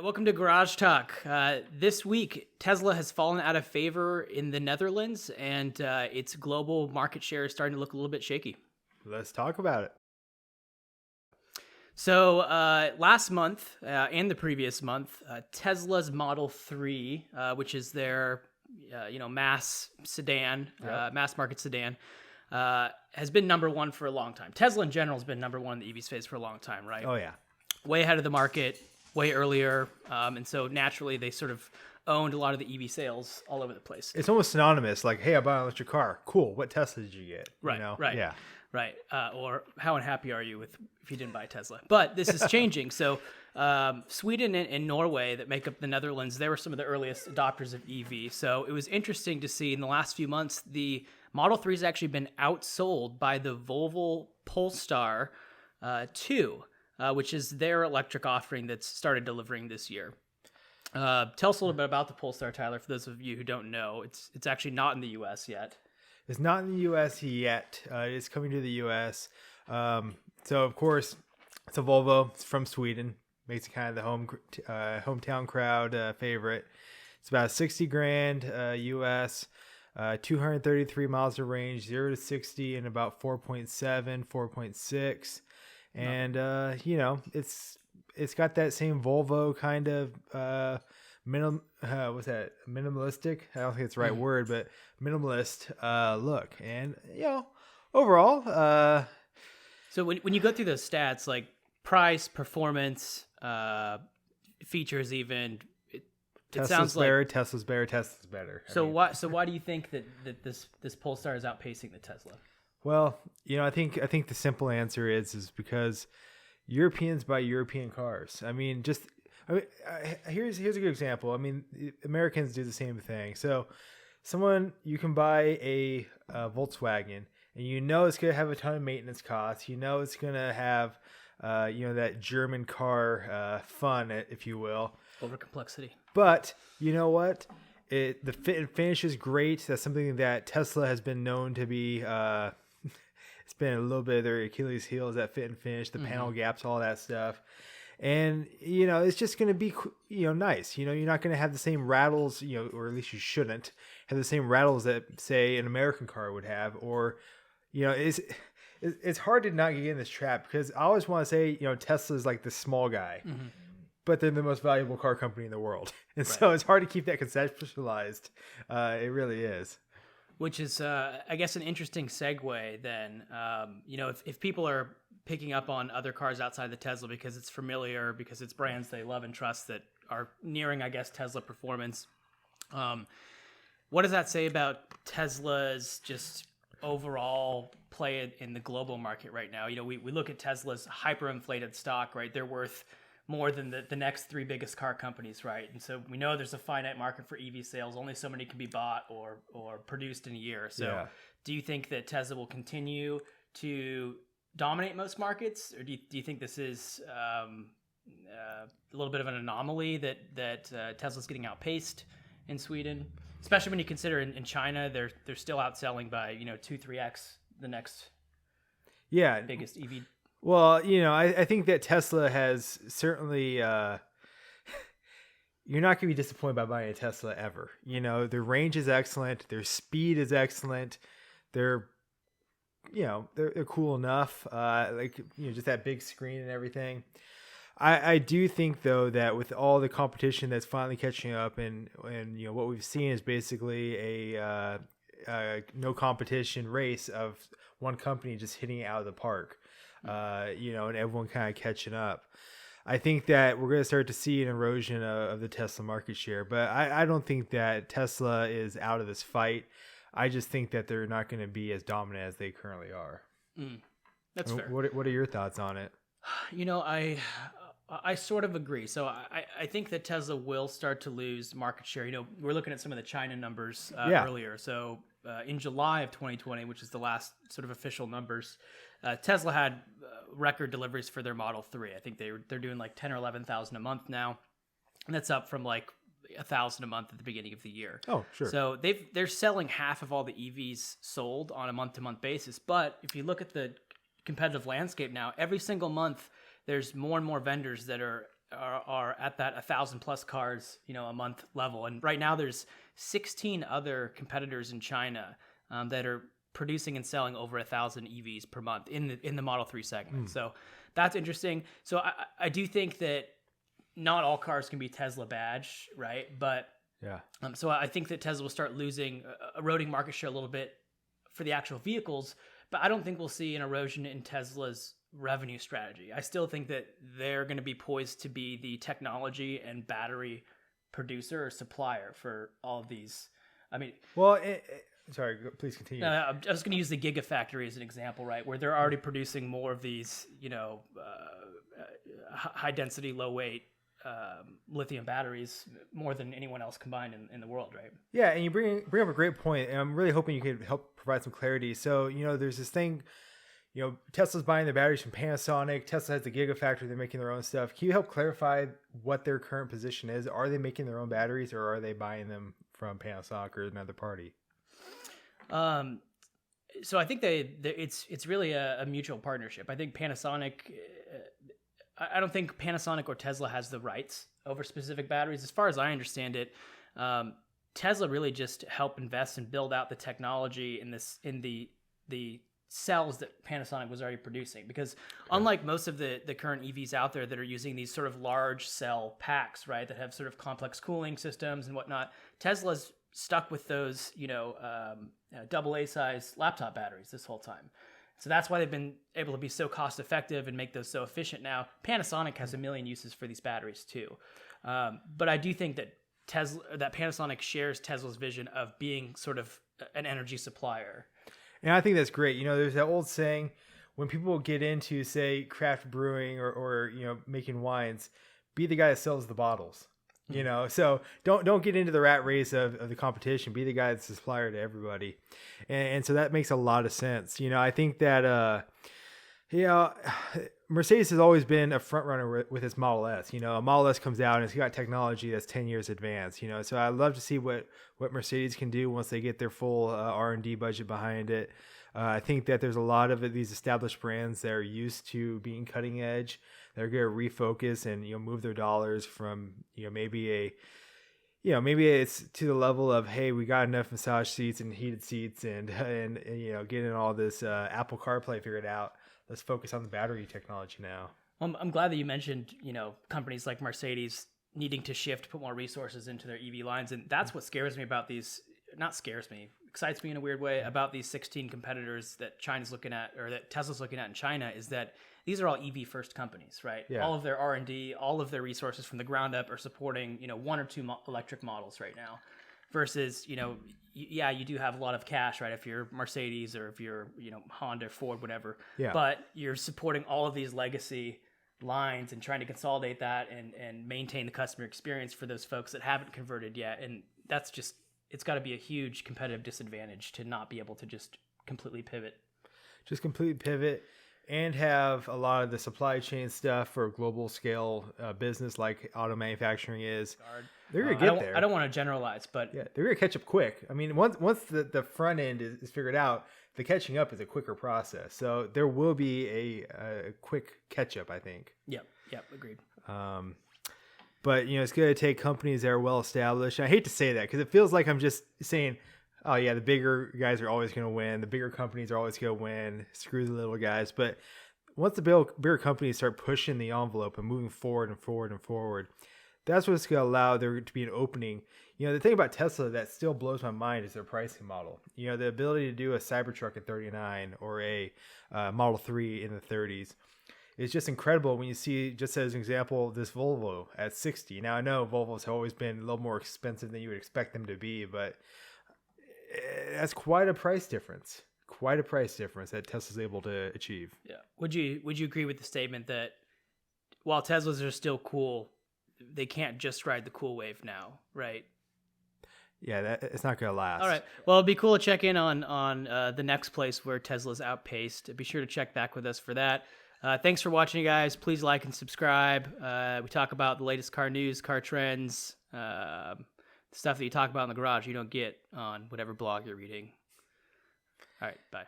Welcome to Garage Talk. This week, Tesla has fallen out of favor in the Netherlands, and its global market share is starting to look a little bit shaky. Let's talk about it. So last month and the previous month, Tesla's Model 3, which is their mass sedan, mass market sedan, has been number one for a long time. Tesla in general has been number one in the EV space for a long time, right? Oh, yeah. Way ahead of the market, way earlier. And so naturally they sort of owned a lot of the EV sales all over the place. It's almost synonymous. Like, hey, I bought an electric car. Cool. What Tesla did you get? Right, You know? right. Yeah. Right. Or how unhappy are you if you didn't buy a Tesla? But this is changing. So Sweden and Norway that make up the Netherlands, they were some of the earliest adopters of EV. So it was interesting to see in the last few months, the Model 3 has actually been outsold by the Volvo Postar 2, which is their electric offering that's started delivering this year. Tell us a little bit about the Pulsar, Tyler, for those of you who don't know. It's actually not in the U.S. yet. It's not in the U.S. yet. It's coming to the U.S. So, of course, it's a Volvo. It's from Sweden. Makes it kind of the hometown crowd favorite. It's about $60,000 U.S., 233 miles of range, 0 to 60 in about 4.6. And, it's got that same Volvo kind of minimalistic? I don't think it's the right word, but minimalist look. And, overall. So when you go through those stats, like price, performance, features even, it sounds like Tesla's better. So why do you think that this Polestar is outpacing the Tesla? Well, I think the simple answer is because Europeans buy European cars. Here's a good example. Americans do the same thing. So you can buy a Volkswagen and it's going to have a ton of maintenance costs. It's going to have that German car fun, if you will. Over complexity. But you know what? The fit and finish is great. That's something that Tesla has been known to be. It's been a little bit of their Achilles heel, is that fit and finish, the panel gaps, all that stuff. And, it's just going to be, nice. You're not going to have the same rattles, or at least you shouldn't have the same rattles that, say, an American car would have. Or, it's hard to not get in this trap because I always want to say, Tesla's like the small guy. Mm-hmm. But they're the most valuable car company in the world. And so it's hard to keep that conceptualized. It really is. Which is, I guess, an interesting segue then. If people are picking up on other cars outside the Tesla because it's familiar, because it's brands they love and trust that are nearing, I guess, Tesla performance, what does that say about Tesla's just overall play in the global market right now? We look at Tesla's hyperinflated stock, right? They're worth more than the next three biggest car companies, right? And so we know there's a finite market for EV sales. Only so many can be bought or produced in a year. So do you think that Tesla will continue to dominate most markets? Or do you think this is a little bit of an anomaly that Tesla's getting outpaced in Sweden? Especially when you consider in China, they're still outselling by, 2-3x the next biggest EV. Well, I think that Tesla has certainly, you're not going to be disappointed by buying a Tesla ever. Their range is excellent. Their speed is excellent. They're cool enough. Just that big screen and everything. I do think though that with all the competition that's finally catching up and what we've seen is basically a no competition race of one company just hitting it out of the park. And everyone kind of catching up. I think that we're going to start to see an erosion of the Tesla market share, but I don't think that Tesla is out of this fight. I just think that they're not going to be as dominant as they currently are. That's fair. What are your thoughts on it? I sort of agree. So I think that Tesla will start to lose market share. We're looking at some of the China numbers earlier. So in July of 2020, which is the last sort of official numbers, Tesla had record deliveries for their Model 3. I think they're doing like 10 or 11,000 a month now. And that's up from like 1,000 a month at the beginning of the year. Oh, sure. So they're selling half of all the EVs sold on a month-to-month basis. But if you look at the competitive landscape now, every single month there's more and more vendors that are are at that 1,000 plus cars, a month level. And right now there's 16 other competitors in China that are producing and selling over 1,000 EVs per month in the Model 3 segment. So that's interesting. So I do think that not all cars can be Tesla badge, right? But yeah. So I think that Tesla will start eroding market share a little bit for the actual vehicles, but I don't think we'll see an erosion in Tesla's revenue strategy. I still think that they're going to be poised to be the technology and battery producer or supplier for all of these. I mean, well, sorry, please continue. I'm just going to use the Gigafactory as an example, right? Where they're already producing more of these, high density, low weight lithium batteries more than anyone else combined in the world, right? Yeah, and you bring up a great point, and I'm really hoping you can help provide some clarity. So, there's this thing, Tesla's buying the batteries from Panasonic. Tesla has the Gigafactory. They're making their own stuff. Can you help clarify what their current position is? Are they making their own batteries, or are they buying them from Panasonic or another party? So I think it's really a mutual partnership. I think Panasonic. I don't think Panasonic or Tesla has the rights over specific batteries. As far as I understand it, Tesla really just helped invest and build out the technology in the cells that Panasonic was already producing. Because unlike most of the current EVs out there that are using these sort of large cell packs, right, that have sort of complex cooling systems and whatnot, Tesla's stuck with those, AA size laptop batteries this whole time. So that's why they've been able to be so cost effective and make those so efficient now. Panasonic has a million uses for these batteries too. But I do think that Panasonic shares Tesla's vision of being sort of an energy supplier. And I think that's great. There's that old saying, when people get into, say, craft brewing or making wines, be the guy that sells the bottles. So don't get into the rat race of the competition. Be the guy that's the supplier to everybody. And so that makes a lot of sense. I think that, Mercedes has always been a front runner with its Model S. A Model S comes out and it's got technology that's 10 years advanced. So I'd love to see what Mercedes can do once they get their full R&D budget behind it. I think that there's a lot of these established brands that are used to being cutting edge. They're going to refocus and move their dollars from maybe it's to the level of, hey, we got enough massage seats and heated seats and getting all this Apple CarPlay figured out. Let's focus on the battery technology now. I'm glad that you mentioned, companies like Mercedes needing to put more resources into their EV lines. And that's what scares me about these, not scares me, excites me in a weird way about these 16 competitors that China's looking at, or that Tesla's looking at in China, is that these are all EV first companies, right? Yeah. All of their R&D, all of their resources from the ground up are supporting, one or two electric models right now. Versus, you do have a lot of cash, right? If you're Mercedes or if you're, Honda, Ford, whatever. Yeah. But you're supporting all of these legacy lines and trying to consolidate that and maintain the customer experience for those folks that haven't converted yet. And that's just, it's got to be a huge competitive disadvantage to not be able to just completely pivot. Just completely pivot and have a lot of the supply chain stuff for a global scale business like auto manufacturing is. They're going to get there. I don't want to generalize, but yeah, they're going to catch up quick. I mean, once the front end is figured out, the catching up is a quicker process. So there will be a quick catch up, I think. Yep, agreed. But it's going to take companies that are well established. And I hate to say that because it feels like I'm just saying, oh yeah, the bigger guys are always going to win. The bigger companies are always going to win. Screw the little guys. But once the bigger companies start pushing the envelope and moving forward and forward and forward, that's what's going to allow there to be an opening. The thing about Tesla that still blows my mind is their pricing model. The ability to do a Cybertruck at $39 or a Model 3 in the 30s is just incredible when you see, just as an example, this Volvo at $60. Now, I know Volvos have always been a little more expensive than you would expect them to be, but that's quite a price difference. Quite a price difference that Tesla's able to achieve. Yeah. Would you agree with the statement that while Teslas are still cool, they can't just ride the cool wave now, right? Yeah, it's not going to last. All right. Well, it'd be cool to check in on the next place where Tesla's outpaced. Be sure to check back with us for that. Thanks for watching, guys. Please like and subscribe. We talk about the latest car news, car trends, stuff that you talk about in the garage you don't get on whatever blog you're reading. All right. Bye.